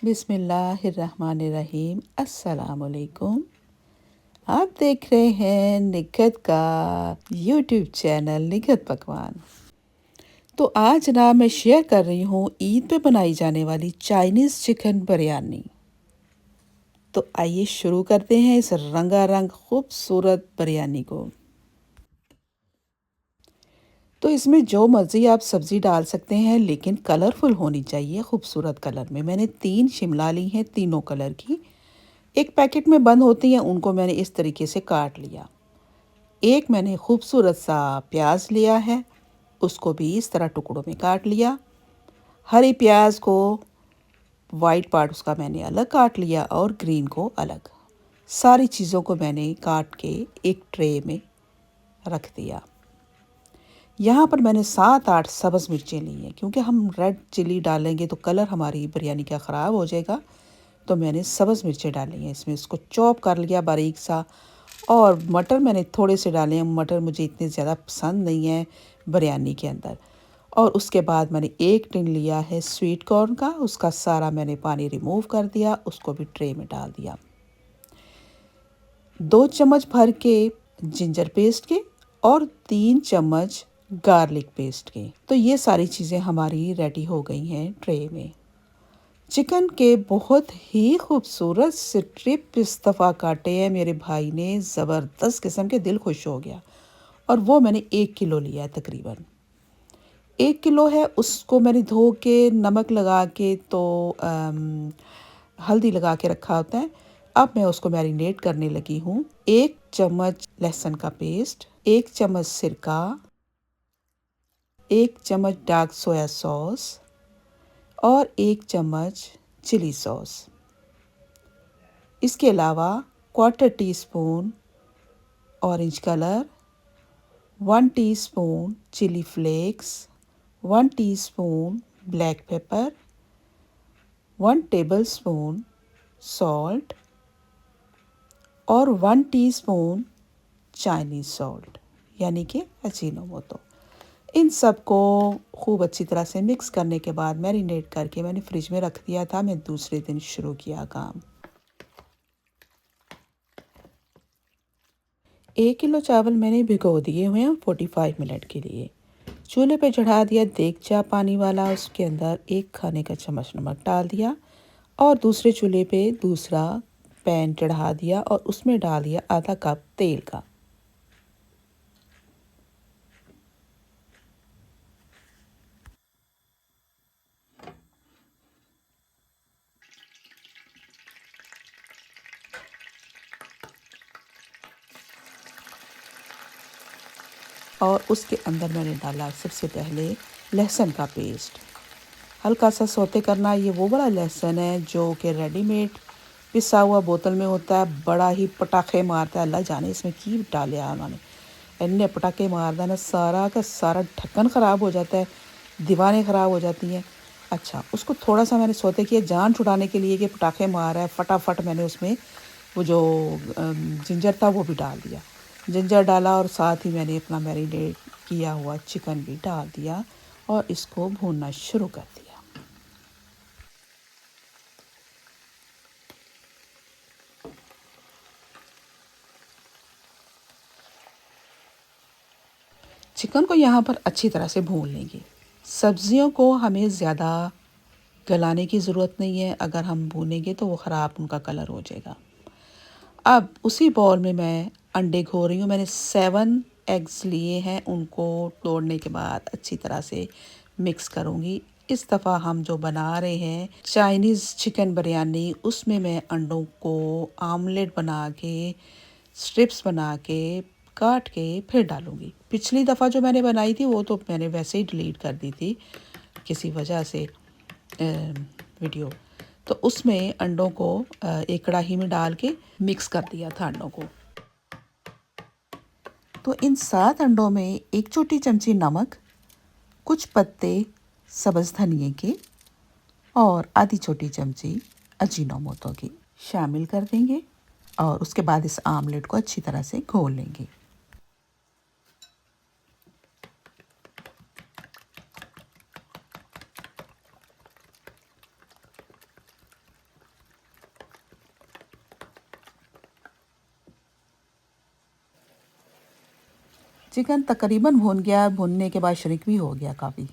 बिस्मिल्लाहिर्रहमानिर्रहीम। अस्सलामुअलैकुम। आप देख रहे हैं निखत का यूट्यूब चैनल निखत पकवान। तो आज ना मैं शेयर कर रही हूँ ईद पे बनाई जाने वाली चाइनीज़ चिकन बिरयानी। तो आइए शुरू करते हैं इस रंगारंग खूबसूरत बिरयानी को। तो इसमें जो मर्ज़ी आप सब्ज़ी डाल सकते हैं, लेकिन कलरफुल होनी चाहिए, खूबसूरत कलर में। मैंने 3 शिमला ली हैं, तीनों कलर की। एक पैकेट में बंद होती हैं, उनको मैंने इस तरीके से काट लिया। एक मैंने खूबसूरत सा प्याज लिया है, उसको भी इस तरह टुकड़ों में काट लिया। हरी प्याज को वाइट पार्ट उसका मैंने अलग काट लिया और ग्रीन को अलग। सारी चीज़ों को मैंने काट के एक ट्रे में रख दिया। यहाँ पर मैंने 7-8 सब्ज़ मिर्चें ली हैं, क्योंकि हम रेड चिली डालेंगे तो कलर हमारी बिरयानी का ख़राब हो जाएगा। तो मैंने सब्ज़ मिर्चें डाली हैं इसमें, इसको चॉप कर लिया बारीक सा। और मटर मैंने थोड़े से डाले हैं, मटर मुझे इतने ज़्यादा पसंद नहीं है बिरयानी के अंदर। और उसके बाद मैंने एक टिन लिया है स्वीट कॉर्न का, उसका सारा मैंने पानी रिमूव कर दिया, उसको भी ट्रे में डाल दिया। 2 चम्मच भर के जिंजर पेस्ट के और 3 चम्मच गार्लिक पेस्ट के। तो ये सारी चीज़ें हमारी रेडी हो गई हैं ट्रे में। चिकन के बहुत ही खूबसूरत स्ट्रिप इस दफ़ा काटे हैं मेरे भाई ने, ज़बरदस्त किस्म के, दिल खुश हो गया। और वो मैंने 1 किलो लिया है तकरीबन। 1 किलो है, उसको मैंने धो के नमक लगा के तो हल्दी लगा के रखा होता है। अब मैं उसको मैरिनेट करने लगी हूँ। 1 चम्मच लहसुन का पेस्ट, 1 चम्मच सिरका, 1 चम्मच डार्क सोया सॉस और 1 चम्मच चिली सॉस। इसके अलावा 1/4 teaspoon orange colour, 1 teaspoon chilli flakes, 1 teaspoon black pepper, 1 tablespoon salt और 1 टीस्पून चाइनीज़ सॉल्ट यानी कि अजीनोमोटो। इन सब को खूब अच्छी तरह से मिक्स करने के बाद मैरिनेट करके मैंने फ्रिज में रख दिया था। मैं दूसरे दिन शुरू किया काम। 1 किलो चावल मैंने भिगो दिए हुए हैं 45 मिनट के लिए। चूल्हे पे चढ़ा दिया देगचा पानी वाला, उसके अंदर 1 खाने का चम्मच नमक डाल दिया और दूसरे चूल्हे पे दूसरा पैन चढ़ा दिया और उसमें डाल दिया आधा कप तेल का। और उसके अंदर मैंने डाला सबसे पहले लहसुन का पेस्ट। हल्का सा सौते करना। ये वो बड़ा लहसुन है जो कि रेडीमेड पिसा हुआ बोतल में होता है, बड़ा ही पटाखे मारता है। अल्लाह जाने इसमें की डाले उन्होंने, इन्ने पटाखे मारदा ना, सारा का सारा ढक्कन ख़राब हो जाता है, दीवारें ख़राब हो जाती हैं। अच्छा, उसको थोड़ा सा मैंने सौते किया जान छुड़ाने के लिए कि पटाखे मार रहा है। फटाफट मैंने उसमें वो जो जिंजर था वो भी डाल दिया। जिंजर डाला और साथ ही मैंने अपना मैरिनेट किया हुआ चिकन भी डाल दिया और इसको भूनना शुरू कर दिया। चिकन को यहाँ पर अच्छी तरह से भून लेंगे। सब्जियों को हमें ज़्यादा गलाने की ज़रूरत नहीं है, अगर हम भूनेंगे तो वो ख़राब उनका कलर हो जाएगा। अब उसी बॉल में मैं अंडे घोल रही हूँ। मैंने 7 एग्स लिए हैं, उनको तोड़ने के बाद अच्छी तरह से मिक्स करूँगी। इस दफ़ा हम जो बना रहे हैं चाइनीज़ चिकन बिरयानी, उसमें मैं अंडों को आमलेट बना के, स्ट्रिप्स बना के, काट के फिर डालूँगी। पिछली दफ़ा जो मैंने बनाई थी वो तो मैंने वैसे ही डिलीट कर दी थी किसी वजह से वीडियो। तो उसमें अंडों को एक कढ़ाई में डाल के मिक्स कर दिया था अंडों को। तो इन 7 अंडों में 1 छोटी चमची नमक, कुछ पत्ते सब्ज़ धनिए के और आधी छोटी चमची अजीनोमोटो की शामिल कर देंगे और उसके बाद इस आमलेट को अच्छी तरह से घोल लेंगे। चिकन तकरीबन भुन गया, भुनने के बाद श्रिंक भी हो गया काफ़ी।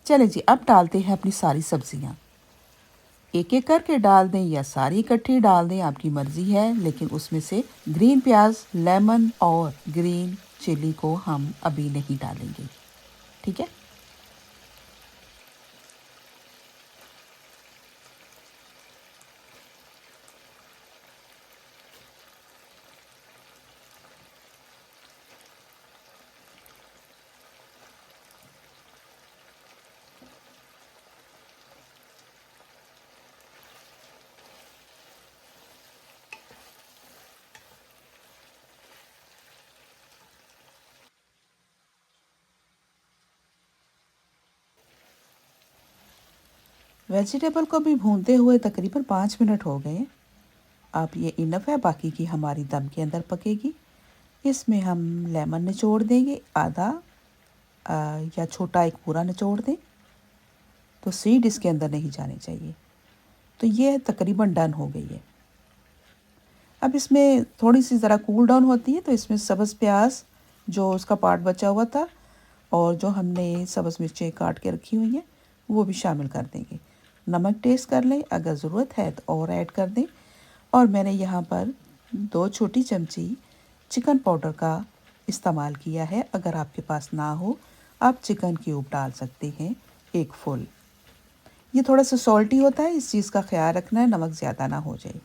चलें जी, अब डालते हैं अपनी सारी सब्जियां। एक एक करके डाल दें या सारी इकट्ठी डाल दें, आपकी मर्ज़ी है। लेकिन उसमें से ग्रीन प्याज, लेमन और ग्रीन चिली को हम अभी नहीं डालेंगे, ठीक है। वेजिटेबल को भी भूनते हुए तकरीबन 5 मिनट हो गए। अब ये इनफ है, बाकी की हमारी दम के अंदर पकेगी। इसमें हम लेमन निचोड़ देंगे, आधा या छोटा एक पूरा निचोड़ दें, तो सीड इसके अंदर नहीं जाने चाहिए। तो ये तकरीबन डन हो गई है। अब इसमें थोड़ी सी ज़रा कूल डाउन होती है, तो इसमें सब्ज़ प्याज जो उसका पार्ट बचा हुआ था और जो हमने सब्ज़ मिर्चें काट के रखी हुई हैं वो भी शामिल कर देंगे। नमक टेस्ट कर लें, अगर ज़रूरत है तो और ऐड कर दें। और मैंने यहाँ पर 2 छोटी चमची चिकन पाउडर का इस्तेमाल किया है। अगर आपके पास ना हो, आप चिकन क्यूब डाल सकते हैं, एक फुल। ये थोड़ा सा सॉल्टी होता है, इस चीज़ का ख्याल रखना है, नमक ज़्यादा ना हो जाए।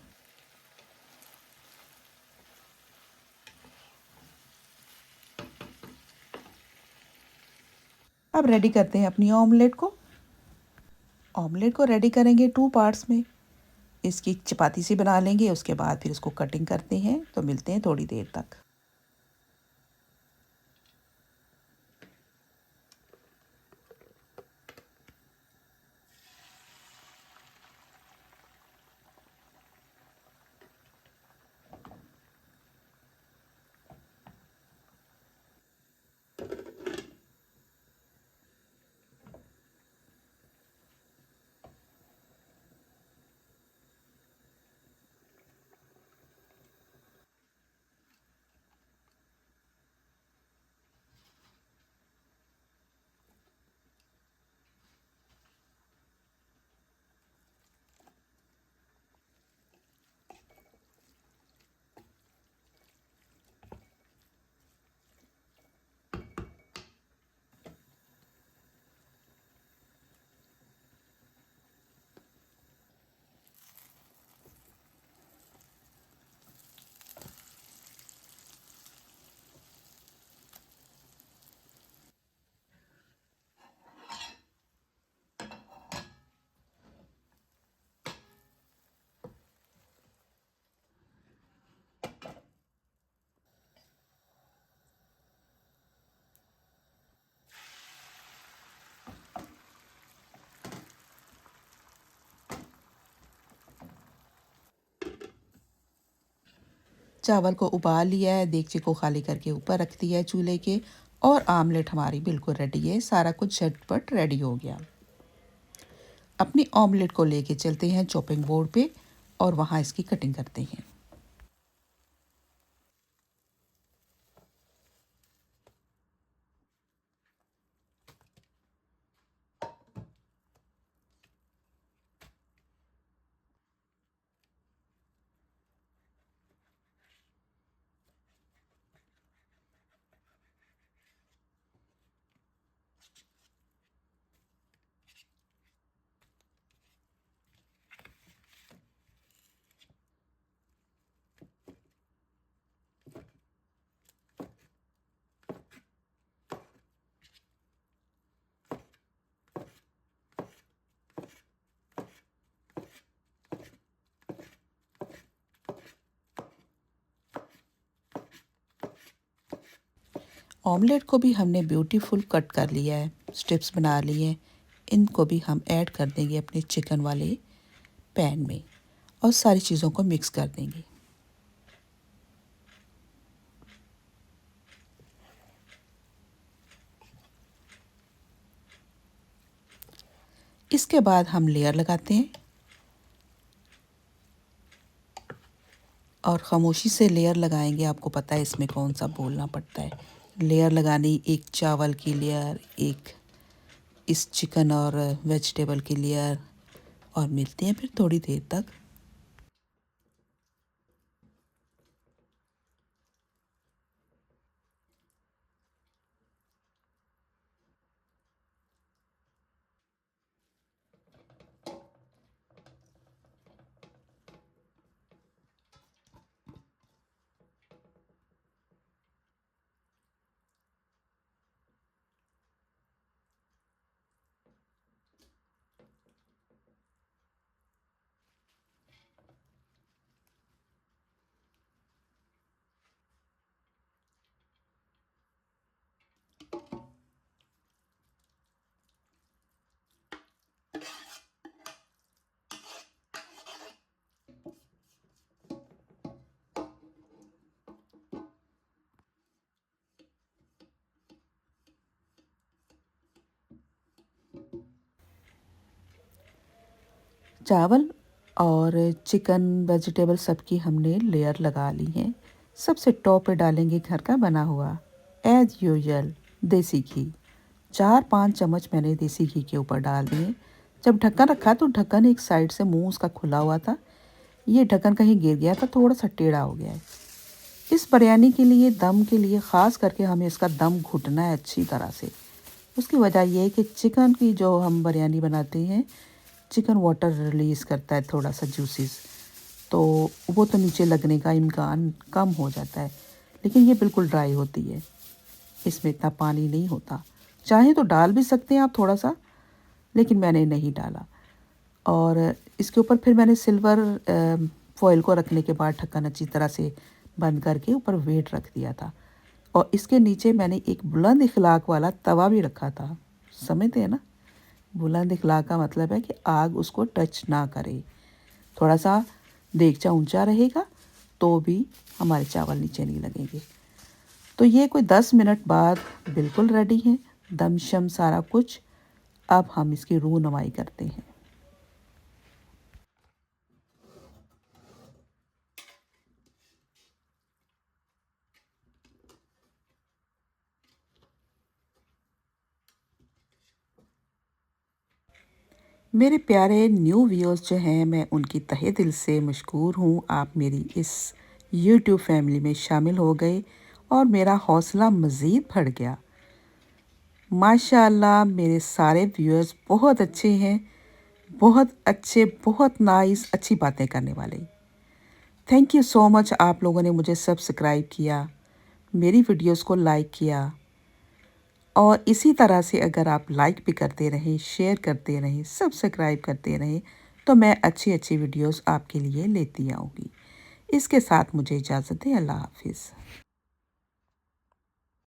अब रेडी करते हैं अपनी ऑमलेट को। ऑमलेट को रेडी करेंगे 2 पार्ट्स में। इसकी चपाती सी बना लेंगे, उसके बाद फिर इसको कटिंग करते हैं। तो मिलते हैं थोड़ी देर तक। चावल को उबाल लिया है, देगची को खाली करके ऊपर रख दिया है चूल्हे के, और आमलेट हमारी बिल्कुल रेडी है। सारा कुछ झटपट रेडी हो गया। अपनी ऑमलेट को लेके चलते हैं चॉपिंग बोर्ड पे और वहाँ इसकी कटिंग करते हैं। ऑमलेट को भी हमने ब्यूटीफुल कट कर लिया है, स्ट्रिप्स बना लिए हैं। इनको भी हम ऐड कर देंगे अपने चिकन वाले पैन में और सारी चीज़ों को मिक्स कर देंगे। इसके बाद हम लेयर लगाते हैं। और ख़ामोशी से लेयर लगाएंगे। आपको पता है इसमें कौन सा बोलना पड़ता है। लेयर लगानी, एक चावल की लेयर, एक इस चिकन और वेजिटेबल की लेयर, और मिलते हैं फिर थोड़ी देर तक। चावल और चिकन वेजिटेबल सबकी हमने लेयर लगा ली है। सबसे टॉप पे डालेंगे घर का बना हुआ एज यूजुअल देसी घी। 4-5 चम्मच मैंने देसी घी के ऊपर डाल दिए। जब ढक्कन रखा तो ढक्कन एक साइड से मुंह उसका खुला हुआ था। ये ढक्कन कहीं गिर गया था, थोड़ा सा टेढ़ा हो गया है। इस बिरयानी के लिए, दम के लिए ख़ास करके हमें इसका दम घुटना है अच्छी तरह से। उसकी वजह ये है कि चिकन की जो हम बिरयानी बनाते हैं, चिकन वाटर रिलीज़ करता है थोड़ा सा जूसेस, तो वो तो नीचे लगने का इम्कान कम हो जाता है। लेकिन ये बिल्कुल ड्राई होती है, इसमें इतना पानी नहीं होता। चाहे तो डाल भी सकते हैं आप थोड़ा सा, लेकिन मैंने नहीं डाला। और इसके ऊपर फिर मैंने सिल्वर फॉइल को रखने के बाद ढक्कन अच्छी तरह से बंद करके ऊपर वेट रख दिया था। और इसके नीचे मैंने एक बुलंद इखलाक वाला तवा भी रखा था। समझते हैं ना, बुलंद इखलाक का मतलब है कि आग उसको टच ना करे। थोड़ा सा देगचा ऊंचा रहेगा तो भी हमारे चावल नीचे नहीं लगेंगे। तो ये कोई 10 मिनट बाद बिल्कुल रेडी है, दम शम सारा कुछ। अब हम इसकी रूनमाई करते हैं। मेरे प्यारे न्यू व्यूअर्स जो हैं, मैं उनकी तहे दिल से मशकूर हूँ। आप मेरी इस यूट्यूब फैमिली में शामिल हो गए और मेरा हौसला मज़ीद बढ़ गया। माशाअल्लाह मेरे सारे व्यूअर्स बहुत अच्छे हैं, बहुत अच्छे, बहुत नाइस, अच्छी बातें करने वाले। थैंक यू सो मच, आप लोगों ने मुझे सब्सक्राइब किया, मेरी वीडियोस को लाइक किया। और इसी तरह से अगर आप लाइक भी करते रहें, शेयर करते रहें, सब्सक्राइब करते रहें, तो मैं अच्छी अच्छी वीडियोस आपके लिए लेती आऊँगी। इसके साथ मुझे इजाज़त दें। अल्लाह हाफ़िज़।